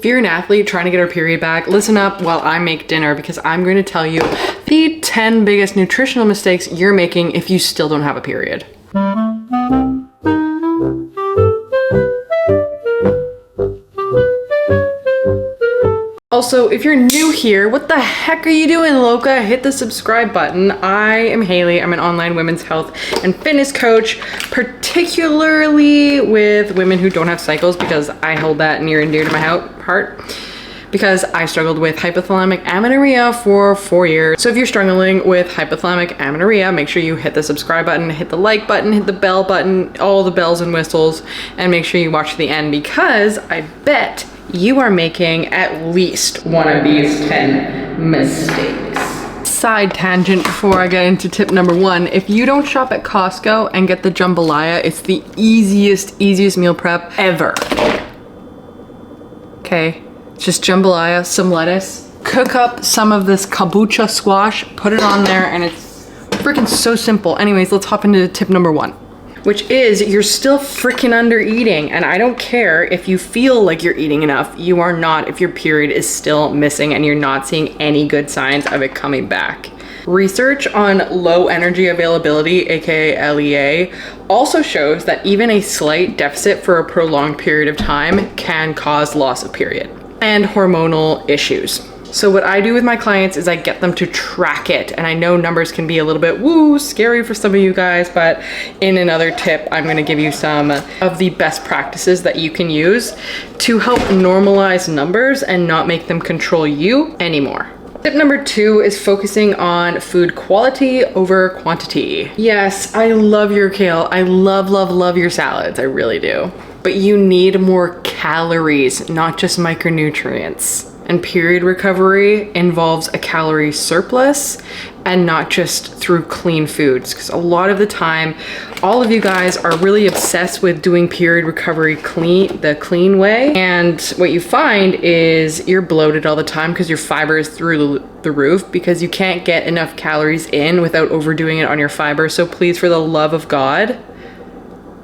you're an athlete trying to get her period back, listen up while I make dinner, because I'm going to tell you the 10 biggest nutritional mistakes you're making if you still don't have a period. Also, if you're new here, what the heck are you doing, Loca? Hit the subscribe button. I am Haley. I'm an online women's health and fitness coach, particularly with women who don't have cycles, because I hold that near and dear to my heart, because I struggled with hypothalamic amenorrhea for 4 years. So if you're struggling with hypothalamic amenorrhea, make sure you hit the subscribe button, hit the like button, hit the bell button, all the bells and whistles, and make sure you watch to the end, because I bet you are making at least one of these 10 mistakes. Side tangent before I get into tip number 1. If you don't shop at Costco and get the jambalaya, it's the easiest meal prep ever. Okay, it's just jambalaya, some lettuce, cook up some of this kabocha squash, put it on there, and it's freaking so simple. Anyways, let's hop into tip number 1. Which is, you're still freaking under eating. And I don't care if you feel like you're eating enough, you are not if your period is still missing and you're not seeing any good signs of it coming back. Research on low energy availability, aka LEA, also shows that even a slight deficit for a prolonged period of time can cause loss of period and hormonal issues. So what I do with my clients is I get them to track it. And I know numbers can be a little bit scary for some of you guys, but in another tip, I'm gonna give you some of the best practices that you can use to help normalize numbers and not make them control you anymore. Tip number 2 is focusing on food quality over quantity. Yes, I love your kale. I love your salads. I really do. But you need more calories, not just micronutrients. And period recovery involves a calorie surplus and not just through clean foods. Because a lot of the time, all of you guys are really obsessed with doing period recovery the clean way. And what you find is you're bloated all the time because your fiber is through the roof, because you can't get enough calories in without overdoing it on your fiber. So please, for the love of God,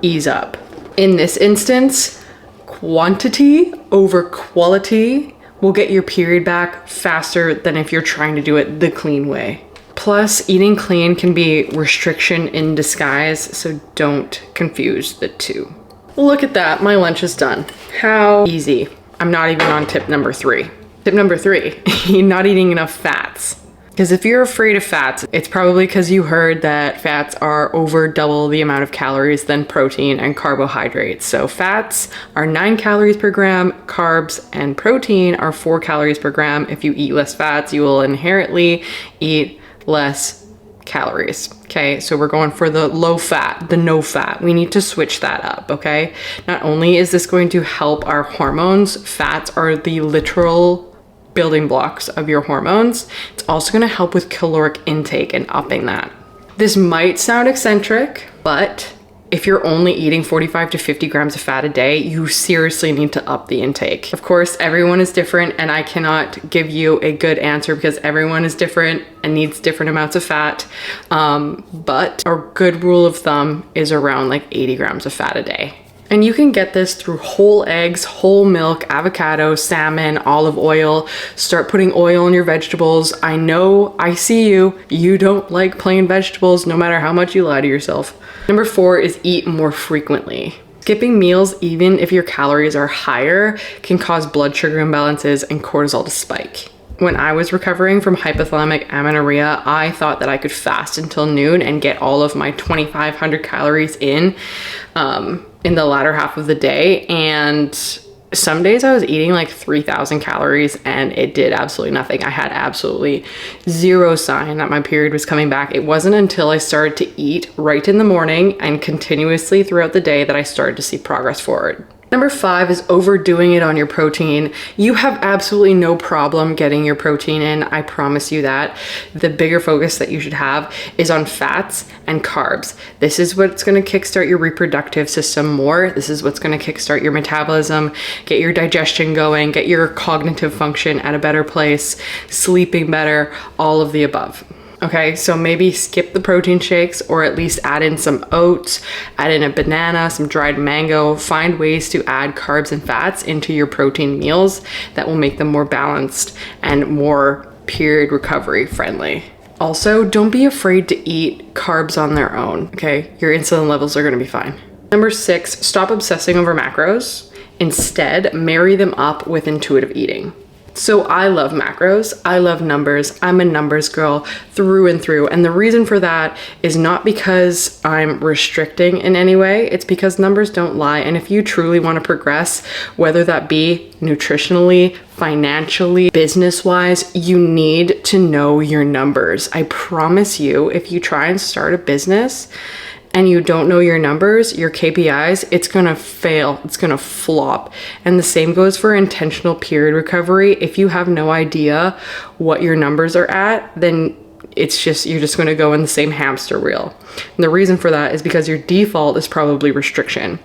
ease up. In this instance, quantity over quality will get your period back faster than if you're trying to do it the clean way. Plus, eating clean can be restriction in disguise, so don't confuse the two. Look at that, my lunch is done. How easy. I'm not even on tip number 3. Tip number 3, you're not eating enough fats. Because if you're afraid of fats, it's probably because you heard that fats are over double the amount of calories than protein and carbohydrates. So fats are 9 calories per gram, carbs and protein are 4 calories per gram. If you eat less fats, you will inherently eat less calories. Okay, so we're going for the low fat, the no fat. We need to switch that up, okay? Not only is this going to help our hormones, fats are the literal building blocks of your hormones. It's also going to help with caloric intake and upping that. This might sound eccentric, but if you're only eating 45 to 50 grams of fat a day, you seriously need to up the intake. Of course, everyone is different, and I cannot give you a good answer because everyone is different and needs different amounts of fat. But a good rule of thumb is around like 80 grams of fat a day. And you can get this through whole eggs, whole milk, avocado, salmon, olive oil. Start putting oil in your vegetables. I know, I see you. You don't like plain vegetables, no matter how much you lie to yourself. Number 4 is eat more frequently. Skipping meals, even if your calories are higher, can cause blood sugar imbalances and cortisol to spike. When I was recovering from hypothalamic amenorrhea, I thought that I could fast until noon and get all of my 2,500 calories in the latter half of the day. And some days I was eating like 3,000 calories and it did absolutely nothing. I had absolutely zero sign that my period was coming back. It wasn't until I started to eat right in the morning and continuously throughout the day that I started to see progress forward. Number 5 is overdoing it on your protein. You have absolutely no problem getting your protein in, I promise you that. The bigger focus that you should have is on fats and carbs. This is what's gonna kickstart your reproductive system more. This is what's gonna kickstart your metabolism, get your digestion going, get your cognitive function at a better place, sleeping better, all of the above. Okay, so maybe skip the protein shakes, or at least add in some oats, add in a banana, some dried mango. Find ways to add carbs and fats into your protein meals that will make them more balanced and more period recovery friendly. Also, don't be afraid to eat carbs on their own, okay? Your insulin levels are gonna be fine. Number 6, stop obsessing over macros. Instead, marry them up with intuitive eating. So I love macros, I love numbers, I'm a numbers girl through and through. And the reason for that is not because I'm restricting in any way, it's because numbers don't lie. And if you truly want to progress, whether that be nutritionally, financially, business-wise, you need to know your numbers. I promise you, if you try and start a business and you don't know your numbers, your KPIs, it's gonna fail, it's gonna flop. And the same goes for intentional period recovery. If you have no idea what your numbers are at, then you're just gonna go in the same hamster wheel. And the reason for that is because your default is probably restriction.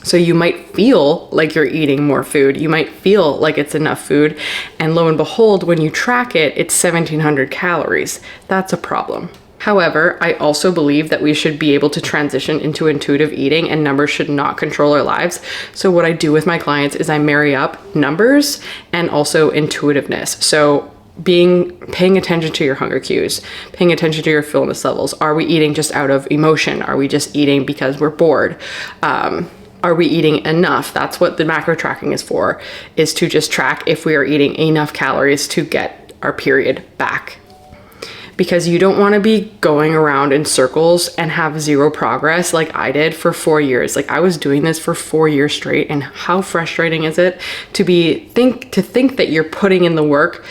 So you might feel like you're eating more food. You might feel like it's enough food. And lo and behold, when you track it, it's 1,700 calories. That's a problem. However, I also believe that we should be able to transition into intuitive eating, and numbers should not control our lives. So what I do with my clients is I marry up numbers and also intuitiveness. So paying attention to your hunger cues, paying attention to your fullness levels. Are we eating just out of emotion? Are we just eating because we're bored? Are we eating enough? That's what the macro tracking is for, is to just track if we are eating enough calories to get our period back. Because you don't want to be going around in circles and have zero progress like I did for 4 years. Like I was doing this for 4 years straight, and how frustrating is it to think that you're putting in the work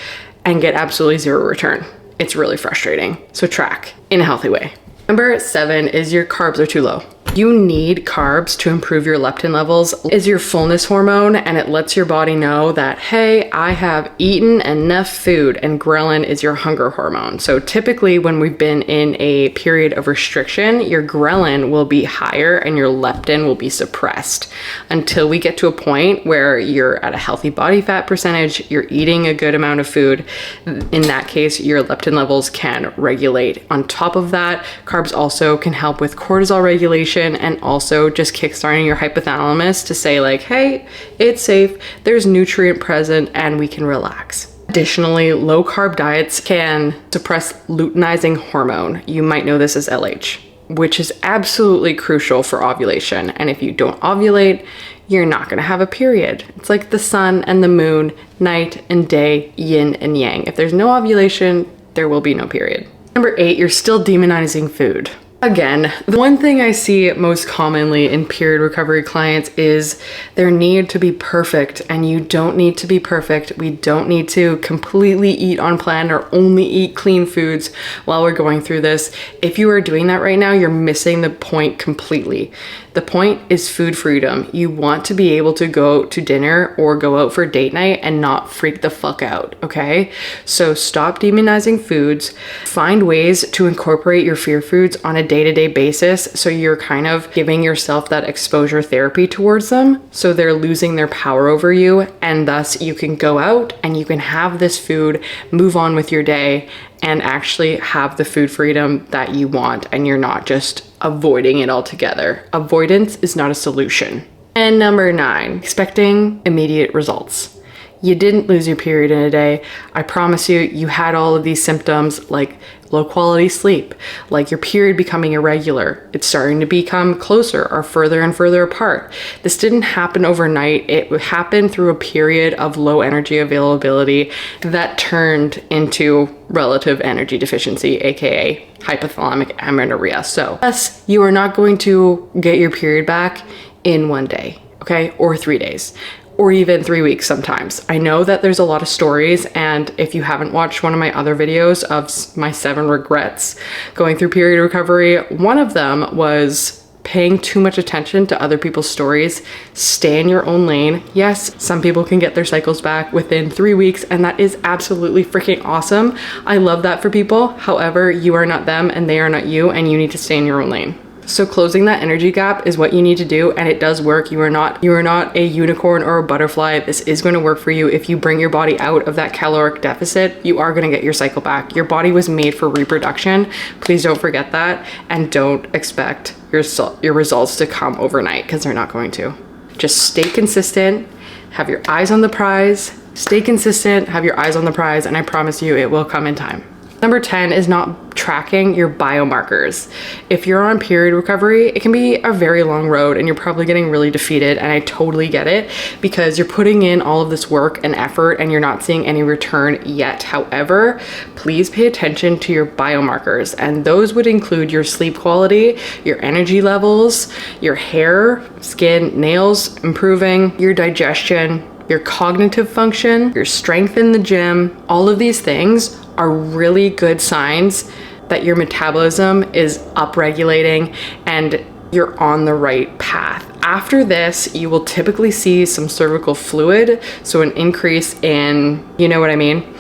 and get absolutely zero return. It's really frustrating. So track in a healthy way. Number 7 is your carbs are too low. You need carbs to improve your leptin levels. It's your fullness hormone, and it lets your body know that, hey, I have eaten enough food, and ghrelin is your hunger hormone. So typically when we've been in a period of restriction, your ghrelin will be higher and your leptin will be suppressed until we get to a point where you're at a healthy body fat percentage, you're eating a good amount of food. In that case, your leptin levels can regulate. On top of that, carbs also can help with cortisol regulation, and also just kickstarting your hypothalamus to say like, hey, it's safe, there's nutrient present, and we can relax. Additionally, low carb diets can suppress luteinizing hormone. You might know this as LH, which is absolutely crucial for ovulation. And if you don't ovulate, you're not gonna have a period. It's like the sun and the moon, night and day, yin and yang. If there's no ovulation, there will be no period. Number 8, you're still demonizing food. Again, the one thing I see most commonly in period recovery clients is their need to be perfect, and you don't need to be perfect. We don't need to completely eat on plan or only eat clean foods while we're going through this. If you are doing that right now, you're missing the point completely. The point is food freedom. You want to be able to go out to dinner or go out for date night and not freak the fuck out, okay? So stop demonizing foods. Find ways to incorporate your fear foods on a day-to-day basis, so you're kind of giving yourself that exposure therapy towards them, so they're losing their power over you, and thus you can go out and you can have this food, move on with your day, and actually have the food freedom that you want, and you're not just avoiding it altogether. Avoidance is not a solution. And number 9, expecting immediate results. You didn't lose your period in a day. I promise you, you had all of these symptoms like low quality sleep, like your period becoming irregular. It's starting to become closer or further and further apart. This didn't happen overnight. It happened through a period of low energy availability that turned into relative energy deficiency, aka hypothalamic amenorrhea. So, yes, you are not going to get your period back in 1 day, okay, or 3 days, or even 3 weeks sometimes. I know that there's a lot of stories, and if you haven't watched one of my other videos of my 7 regrets going through period recovery, one of them was paying too much attention to other people's stories. Stay in your own lane. Yes, some people can get their cycles back within 3 weeks, and that is absolutely freaking awesome. I love that for people. However, you are not them and they are not you, and you need to stay in your own lane. So closing that energy gap is what you need to do, and it does work. You are not a unicorn or a butterfly. This is going to work for you. If you bring your body out of that caloric deficit, you are going to get your cycle back. Your body was made for reproduction. Please don't forget that, and don't expect your results to come overnight, because they're not going to. Just stay consistent, have your eyes on the prize. Stay consistent, have your eyes on the prize, and I promise you it will come in time. Number 10 is not tracking your biomarkers. If you're on period recovery, it can be a very long road and you're probably getting really defeated, and I totally get it, because you're putting in all of this work and effort and you're not seeing any return yet. However, please pay attention to your biomarkers, and those would include your sleep quality, your energy levels, your hair, skin, nails improving, your digestion, your cognitive function, your strength in the gym. All of these things are really good signs that your metabolism is upregulating and you're on the right path. After this, you will typically see some cervical fluid, so an increase in, you know what I mean?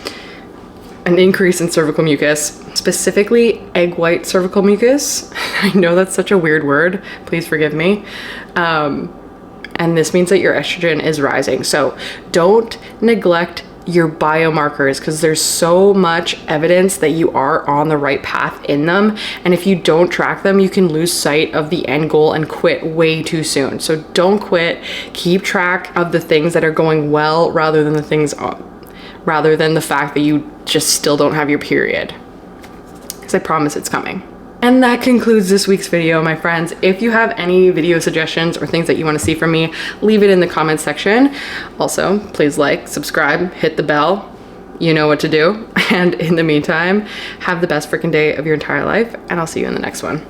An increase in cervical mucus, specifically egg white cervical mucus. I know that's such a weird word, please forgive me. And this means that your estrogen is rising. So don't neglect your biomarkers, because there's so much evidence that you are on the right path in them. And if you don't track them, you can lose sight of the end goal and quit way too soon. So don't quit. Keep track of the things that are going well, rather than the fact that you just still don't have your period, because I promise it's coming. And that concludes this week's video, my friends. If you have any video suggestions or things that you want to see from me, leave it in the comments section. Also, please like, subscribe, hit the bell. You know what to do. And in the meantime, have the best freaking day of your entire life, and I'll see you in the next one.